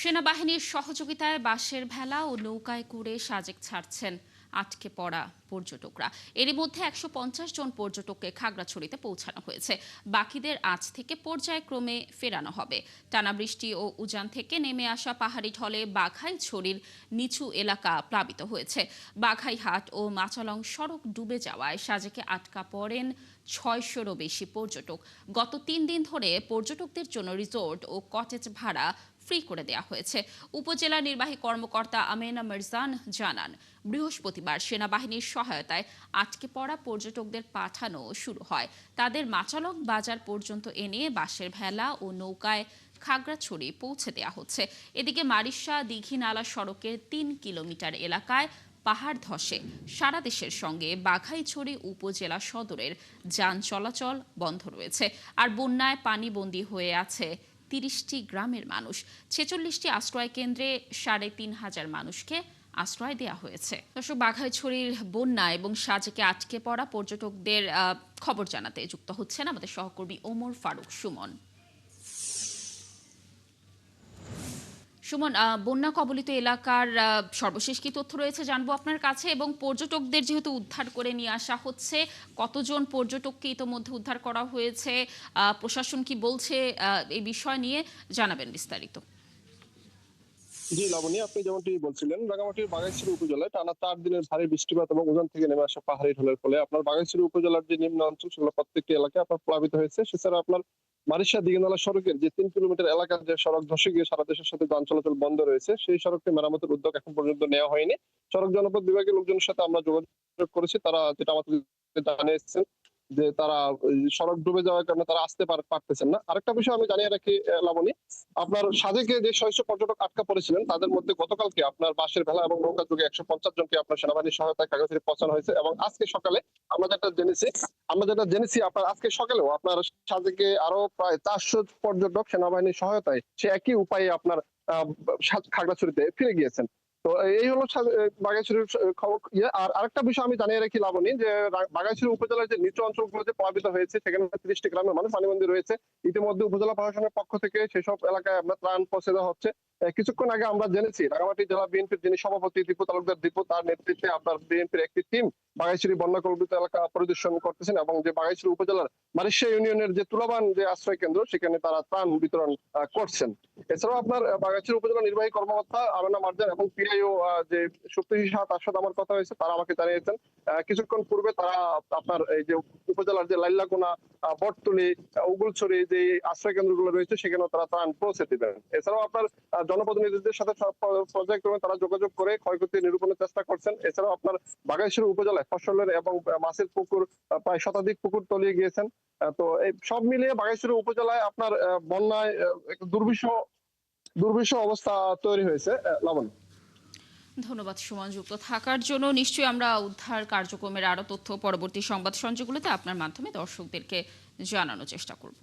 সেনাবাহিনীর সহযোগিতায় বাঁশের ভেলা ও নৌকায় করে সাজেক ছাড়ছেন আটকে পড়া পর্যটকরা। এরই মধ্যে ১৫০ জন পর্যটককে খাগড়াছড়িতে পৌঁছানো হয়েছে। বাকিদের আজ থেকে পর্যায়ক্রমে ফেরানো হবে। টানা বৃষ্টি ও উজান থেকে নেমে আসা পাহাড়ি ঢলে বাঘাইছড়ির নিচু এলাকা প্লাবিত হয়েছে। বাঘাইহাট ও মাচালং সড়ক ডুবে যাওয়ায় সাজেকে আটকা পড়েন ৬০০রও বেশি পর্যটক। গত ৩ দিন ধরে পর্যটকদের জন্য রিসোর্ট ও কটেজ ভাড়া ফ্রি করে দেওয়া হয়েছে। উপজেলা নির্বাহী কর্মকর্তা আমেনা মির্জান জানান, বৃহস্পতিবার সেনাবাহিনীর সহায়তায় আটকে পড়া পর্যটকদের পাঠানো শুরু হয়। তাদের মাচালং বাজার পর্যন্ত এনে বাঁশের ভেলা ও নৌকায় খাগড়াছড়ি পৌঁছে দেওয়া হচ্ছে। এদিকে মারিশা দীঘিনালা সড়কের ৩ কিলোমিটার এলাকায় পাহাড় ধসে সারা দেশের সঙ্গে বাঘাইছড়ি উপজেলা সদরের যান চলাচল বন্ধ রয়েছে। আর বন্যায় পানিবন্দী হয়ে আছে ৩০টি গ্রামের মানুষ। ৪৬টি আশ্রয় কেন্দ্রে ৩,৫০০ মানুষকে আশ্রয় দেওয়া হয়েছে। দর্শক, বাঘাইছড়ির বন্যা এবং সাজেকে আটকে পড়া পর্যটকদের খবর জানাতে যুক্ত হচ্ছেন আমাদের সহকর্মী ওমর ফারুক সুমন। সুমন, বন্যা কবলিত এলাকার সর্বশেষ কি তথ্য রয়েছে জানবো আপনার কাছে, এবং পর্যটকদের যেহেতু উদ্ধার করে নিয়ে আসা হচ্ছে, কতজন পর্যটককে ইতোমধ্যে উদ্ধার করা হয়েছে, প্রশাসন কি বলছে এই বিষয় নিয়ে জানাবেন বিস্তারিত। জি লাবণী, আপনি যেমনটি বলছিলেন, রাঙামাটির বাঘাইছড়ি উপজেলায় টানা ৪ দিনের ভারী বৃষ্টিপাত এবং উজান থেকে নেমে আসা পাহাড়ি ঢলের ফলে আপনার বাঘাইছড়ি উপজেলার যে নিম্ন অঞ্চল সেগুলো প্রত্যেকটি এলাকায় আপনার প্লাবিত হয়েছে। সেছাড়া আপনার মারিশা দিঘিনালা সড়কের যে ৩ কিলোমিটার এলাকার যে সড়ক ধসে গিয়ে সারা দেশের সাথে যান চলাচল বন্ধ রয়েছে, সেই সড়কটি মেরামতের উদ্যোগ এখন পর্যন্ত নেওয়া হয়নি। সড়ক জনপথ বিভাগের লোকজনের সাথে আমরা যোগাযোগ করেছি, তারা যেটা আমাদের জানিয়েছেন যে তারা সড়ক ডুবে যাওয়ার কারণে তারা আসতে পারতেছেন না। আরেকটা বিষয় আমি জানিয়ে রাখি লাবণী, আপনার সাজেকে যে ৬০০ পর্যটক আটকা পড়েছিলেন তাদের মধ্যে গতকালকে আপনার বাঁশের ভেলা এবং নৌকা যোগে ১৫০ জনকে আপনার সেনাবাহিনীর সহায়তায় খাগড়াছড়ি পৌঁছানো হয়েছে। এবং আজকে সকালে আমরা যেটা জেনেছি আপনার আজকে সকালেও আপনার সাজেকে আরো প্রায় ৪০০ পর্যটক সেনাবাহিনীর সহায়তায় সে একই উপায়ে আপনার খাগড়াছড়িতে ফিরে গিয়েছেন। তো এই হলো বাঘাইছড়ির খবর। আর আরেকটা বিষয় আমি জানিয়ে রাখি লাবণী, যে বাঘাইছড়ি উপজেলার যে নিচু অঞ্চলগুলো যে প্লাবিত হয়েছে সেখানে ৩০টি গ্রামের মানুষ পানিবন্দী রয়েছে। ইতিমধ্যে উপজেলা প্রশাসনের পক্ষ থেকে সেসব এলাকায় আমরা ত্রাণ পৌঁছে দেওয়া হচ্ছে। কিছুক্ষণ আগে আমরা জেনেছি রাঙামাটি জেলা বিএনপির যিনি সভাপতি দীপু তালুকদার দীপু, তার নেতৃত্বে আপনার বিএনপির একটি টিম বাঘাইছড়ি বন্যা কবলিত এলাকা পরিদর্শন করতেছেন এবং যে বাঘাইছড়ি উপজেলার মারিশা ইউনিয়নের যে তুলাবান যে আশ্রয় কেন্দ্র সেখানে তারা ত্রাণ বিতরণ করছেন। এছাড়াও আপনার বাঘাইছড়ি উপজেলা নির্বাহী কর্মকর্তা আমেনা মার্জান এবং পিআইও যে সুপ্রিয় সাহা, তার সাথে আমার কথা হয়েছে, তারা আমাকে জানিয়েছেন কিছুক্ষণ পূর্বে তারা আপনার এই যে উপজেলার যে লাইল্লাকোনা, বটতলী, উগুলছড়ি যে আশ্রয় কেন্দ্রগুলো রয়েছে সেখানেও তারা ত্রাণ পৌঁছে দিবেন। এছাড়াও আপনার জনপ্রতিনিধিদের সাথে পর্যায়ক্রমে তারা যোগাযোগ করে ক্ষয়ক্ষতি নিরূপণের চেষ্টা করছেন। এছাড়াও আপনার বাঘাইছড়ি উপজেলায় ফসলের এবং মাছের পুকুর প্রায় শতাধিক পুকুর তলিয়ে গিয়েছেন। তো এই সব মিলিয়ে বাঘাইছড়ি উপজেলায় আপনার বন্যায় দুর্বিষহ দুর্বিষহ অবস্থা তৈরি হয়েছে লাবণ। ধন্যবাদ সুমন, যুক্ত থাকার জন্য। নিশ্চয়ই আমরা উদ্ধার কার্যক্রমের আরো তথ্য পরবর্তী সংবাদ সঞ্চয়গুলোতে আপনার মাধ্যমে দর্শকদেরকে জানানোর চেষ্টা করব।